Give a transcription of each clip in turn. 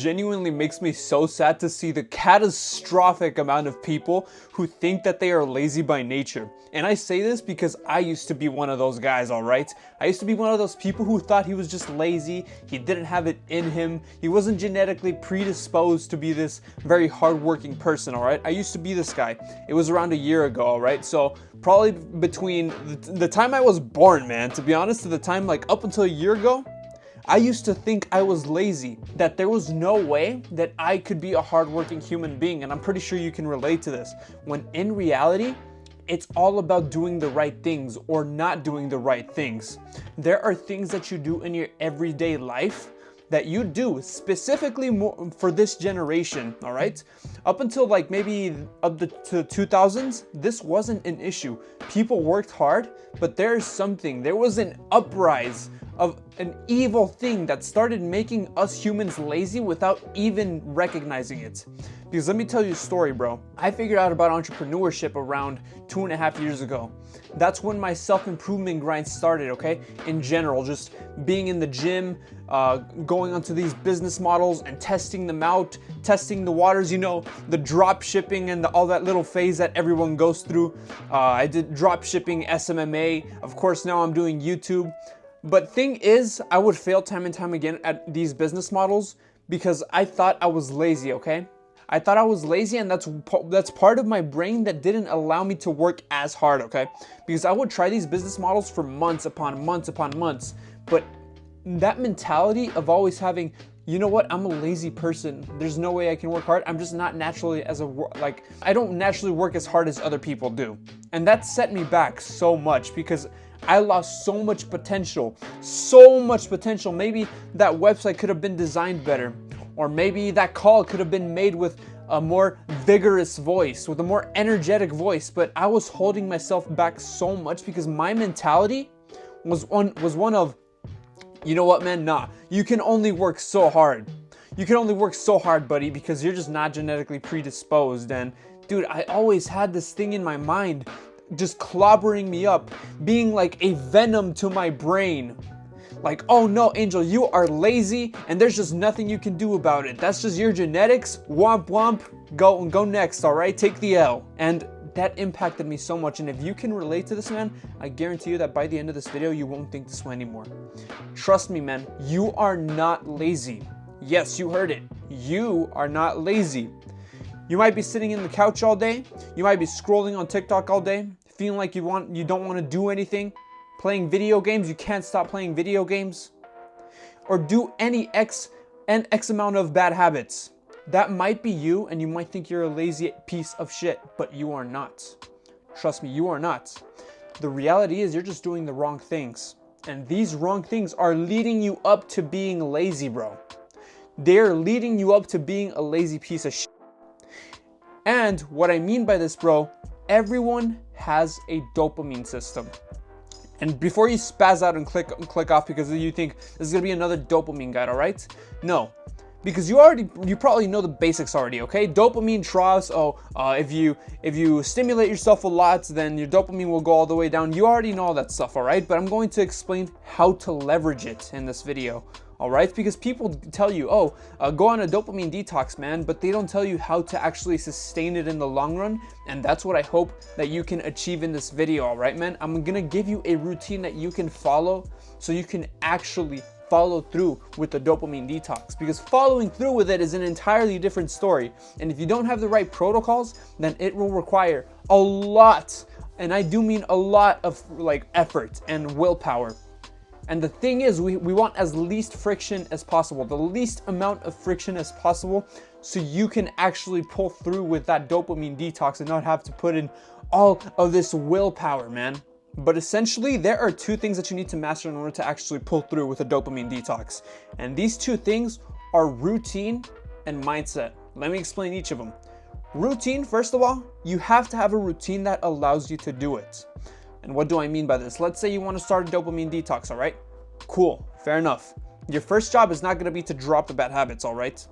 genuinely makes me so sad to see the catastrophic amount of people who think that they are lazy by nature. And I say this because I used to be one of those guys, alright? I used to be one of those people who thought he was just lazy, he didn't have it in him, he wasn't genetically predisposed to be this very hardworking person, alright? I used to be this guy. It was around a year ago, alright? So probably between the time I was born, man, to be honest, to the time like up until a year ago, I used to think I was lazy, that there was no way that I could be a hardworking human being, and I'm pretty sure you can relate to this, when in reality, it's all about doing the right things or not doing the right things. There are things that you do in your everyday life that you do specifically more for this generation, all right? Up until like maybe up to 2000s, this wasn't an issue. People worked hard, but there was an uprise of an evil thing that started making us humans lazy without even recognizing it. Because let me tell you a story, bro. I figured out about entrepreneurship around 2.5 years ago. That's when my self-improvement grind started, okay? In general, just being in the gym, going onto these business models and testing them out, testing the waters, you know, the drop shipping and all that little phase that everyone goes through. I did drop shipping, SMMA. Of course, now I'm doing YouTube. But thing is, I would fail time and time again at these business models because I thought I was lazy, okay? I thought I was lazy, and that's part of my brain that didn't allow me to work as hard, okay? Because I would try these business models for months upon months upon months, but that mentality of always having, you know what, I'm a lazy person, there's no way I can work hard, I'm just not naturally I don't naturally work as hard as other people do. And that set me back so much because I lost so much potential. Maybe that website could have been designed better, or maybe that call could have been made with a more vigorous voice, with a more energetic voice, but I was holding myself back so much because my mentality was one of, you know what, man, nah, you can only work so hard. You can only work so hard, buddy, because you're just not genetically predisposed. And dude, I always had this thing in my mind just clobbering me up, being like a venom to my brain. Like, oh no, Angel, you are lazy and there's just nothing you can do about it. That's just your genetics. Womp womp. Go next, all right? Take the L. And that impacted me so much. And if you can relate to this, man, I guarantee you that by the end of this video, you won't think this way anymore. Trust me, man, you are not lazy. Yes, you heard it. You are not lazy. You might be sitting in the couch all day. You might be scrolling on TikTok all day, feeling like you don't want to do anything. Playing video games, you can't stop playing video games. Or do any X amount of bad habits. That might be you, and you might think you're a lazy piece of shit, but you are not. Trust me, you are not. The reality is you're just doing the wrong things. And these wrong things are leading you up to being lazy, bro. They're leading you up to being a lazy piece of shit. And what I mean by this, bro, everyone has a dopamine system. And before you spaz out and click off because you think this is gonna be another dopamine guide, all right? No, because you probably know the basics already, okay? Dopamine troughs. If you stimulate yourself a lot, then your dopamine will go all the way down. You already know all that stuff, all right? But I'm going to explain how to leverage it in this video. All right, because people tell you, go on a dopamine detox, man, but they don't tell you how to actually sustain it in the long run. And that's what I hope that you can achieve in this video, all right, man? I'm gonna give you a routine that you can follow so you can actually follow through with the dopamine detox, because following through with it is an entirely different story. And if you don't have the right protocols, then it will require a lot, and I do mean a lot of effort and willpower. And the thing is, we want as least friction as possible, the least amount of friction as possible, so you can actually pull through with that dopamine detox and not have to put in all of this willpower, man. But essentially, there are two things that you need to master in order to actually pull through with a dopamine detox. And these two things are routine and mindset. Let me explain each of them. Routine, first of all, you have to have a routine that allows you to do it. And what do I mean by this? Let's say you want to start a dopamine detox, all right? Cool, fair enough. Your first job is not going to be to drop the bad habits, all right?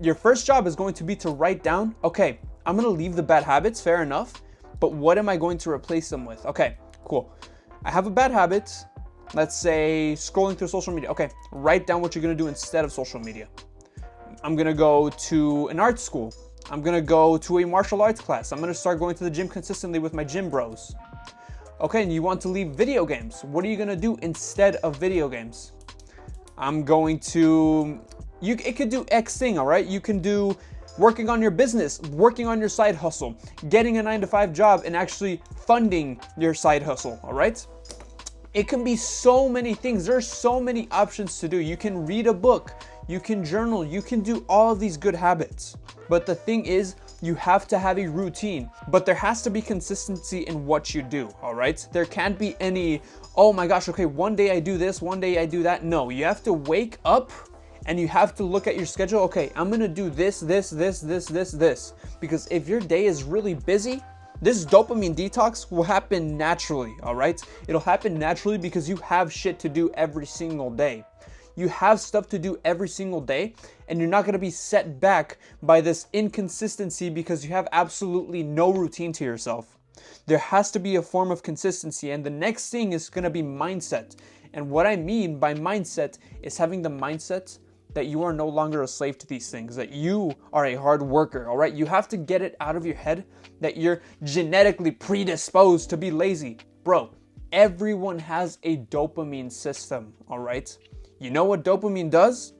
Your first job is going to be to write down, okay, I'm going to leave the bad habits, fair enough, but what am I going to replace them with? Okay, cool. I have a bad habit, let's say scrolling through social media. Okay, write down what you're going to do instead of social media. I'm gonna go to an art school. I'm gonna go to a martial arts class. I'm gonna start going to the gym consistently with my gym bros. Okay, and you want to leave video games. What are you gonna do instead of video games? I'm going to, it could do X thing, all right? You can do working on your business, working on your side hustle, getting a 9-to-5 job and actually funding your side hustle, all right? It can be so many things. There's so many options to do. You can read a book, you can journal, you can do all of these good habits. But the thing is, you have to have a routine, but there has to be consistency in what you do, all right? There can't be any, oh my gosh, okay, one day I do this, one day I do that. No, you have to wake up and you have to look at your schedule. Okay, I'm gonna do this. Because if your day is really busy, this dopamine detox will happen naturally, all right? It'll happen naturally because you have shit to do every single day. You have stuff to do every single day, and you're not gonna be set back by this inconsistency because you have absolutely no routine to yourself. There has to be a form of consistency, and the next thing is gonna be mindset. And what I mean by mindset is having the mindset that you are no longer a slave to these things, that you are a hard worker, all right? You have to get it out of your head that you're genetically predisposed to be lazy. Bro, everyone has a dopamine system, all right? You know what dopamine does?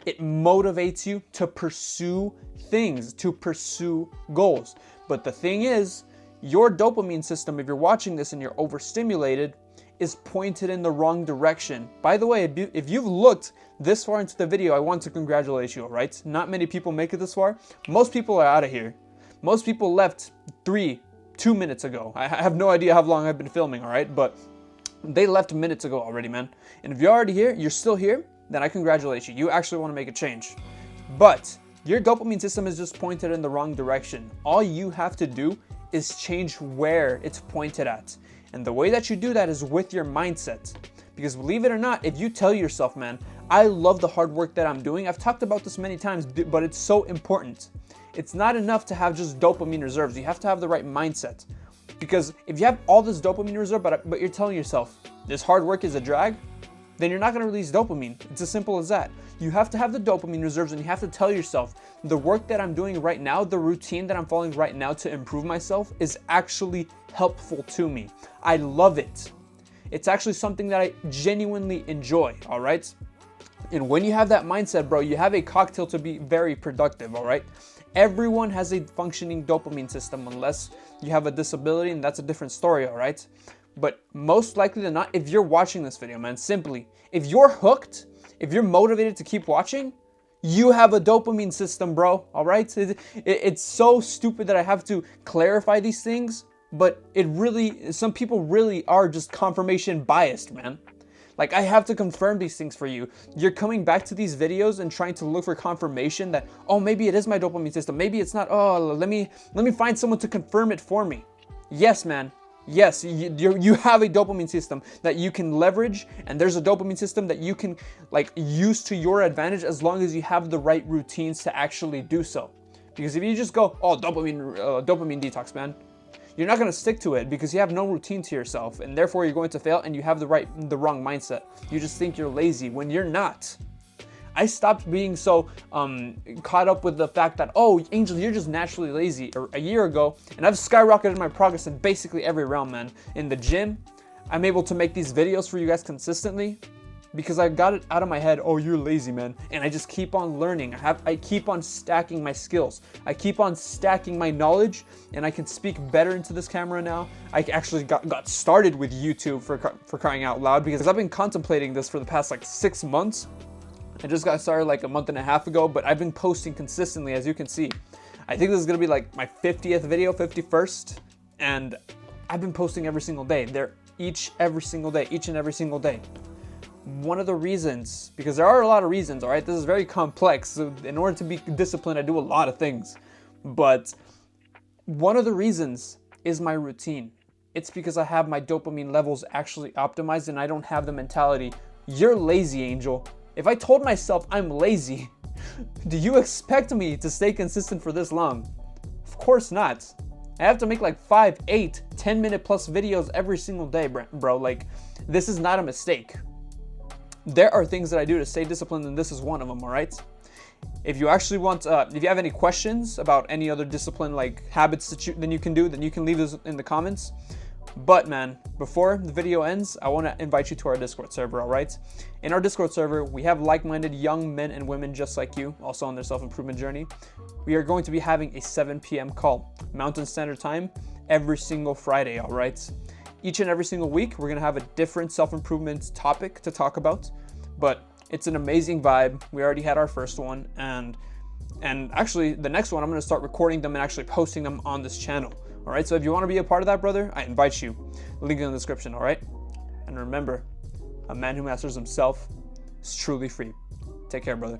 It motivates you to pursue things, to pursue goals. But the thing is, your dopamine system, if you're watching this and you're overstimulated, is pointed in the wrong direction. By the way, if you've looked this far into the video, I want to congratulate you, all right? Not many people make it this far. Most people are out of here. Most people left 2 minutes ago. I have no idea how long I've been filming, all right? But they left minutes ago already, man. And if you're already here, you're still here, then I congratulate you. You actually want to make a change. But your dopamine system is just pointed in the wrong direction. All you have to do is change where it's pointed at. And the way that you do that is with your mindset. Because believe it or not, if you tell yourself, man, I love the hard work that I'm doing. I've talked about this many times, but it's so important. It's not enough to have just dopamine reserves. You have to have the right mindset. Because if you have all this dopamine reserve, but you're telling yourself this hard work is a drag, then you're not going to release dopamine. It's as simple as that. You have to have the dopamine reserves, and you have to tell yourself the work that I'm doing right now, the routine that I'm following right now to improve myself is actually helpful to me. I love it. It's actually something that I genuinely enjoy, all right? And when you have that mindset, bro, you have a cocktail to be very productive, all right? Everyone has a functioning dopamine system unless you have a disability, and that's a different story, all right? But most likely than not, if you're watching this video, man, simply, if you're hooked, if you're motivated to keep watching, you have a dopamine system, bro, all right? It's so stupid that I have to clarify these things, but some people really are just confirmation biased, man. Like, I have to confirm these things for you. You're coming back to these videos and trying to look for confirmation that, oh, maybe it is my dopamine system. Maybe it's not. Oh, let me find someone to confirm it for me. Yes, man. Yes, you have a dopamine system that you can leverage, and there's a dopamine system that you can use to your advantage as long as you have the right routines to actually do so. Because if you just go, oh, dopamine detox, man, you're not going to stick to it because you have no routine to yourself, and therefore you're going to fail, and you have the wrong mindset. You just think you're lazy when you're not. I stopped being so caught up with the fact that, oh, Angel, you're just naturally lazy a year ago, and I've skyrocketed my progress in basically every realm, man. In the gym, I'm able to make these videos for you guys consistently because I got it out of my head, oh, you're lazy, man. And I just keep on learning. I keep on stacking my skills. I keep on stacking my knowledge, and I can speak better into this camera now. I actually got started with YouTube for crying out loud because I've been contemplating this for the past 6 months. I just got started a month and a half ago, but I've been posting consistently, as you can see. I think this is gonna be my 50th video, 51st, and I've been posting every single day. Each and every single day. One of the reasons, because there are a lot of reasons, all right? This is very complex. So in order to be disciplined, I do a lot of things. But one of the reasons is my routine. It's because I have my dopamine levels actually optimized, and I don't have the mentality, you're lazy, Angel. If I told myself I'm lazy, do you expect me to stay consistent for this long? Of course not. I have to make 5, 8, 10-minute plus videos every single day, bro. This is not a mistake. There are things that I do to stay disciplined, and this is one of them, all right? If you actually want, if you have any questions about any other discipline, like habits that you can do, then you can leave those in the comments. But man, before the video ends, I want to invite you to our Discord server, all right? In our Discord server, we have like-minded young men and women just like you, also on their self-improvement journey. We are going to be having a 7 p.m. call, Mountain Standard Time, every single Friday, all right? Each and every single week, we're going to have a different self-improvement topic to talk about, but it's an amazing vibe. We already had our first one, and actually the next one, I'm going to start recording them and actually posting them on this channel. All right, so if you want to be a part of that, brother, I invite you. Link in the description, all right? And remember, a man who masters himself is truly free. Take care, brother.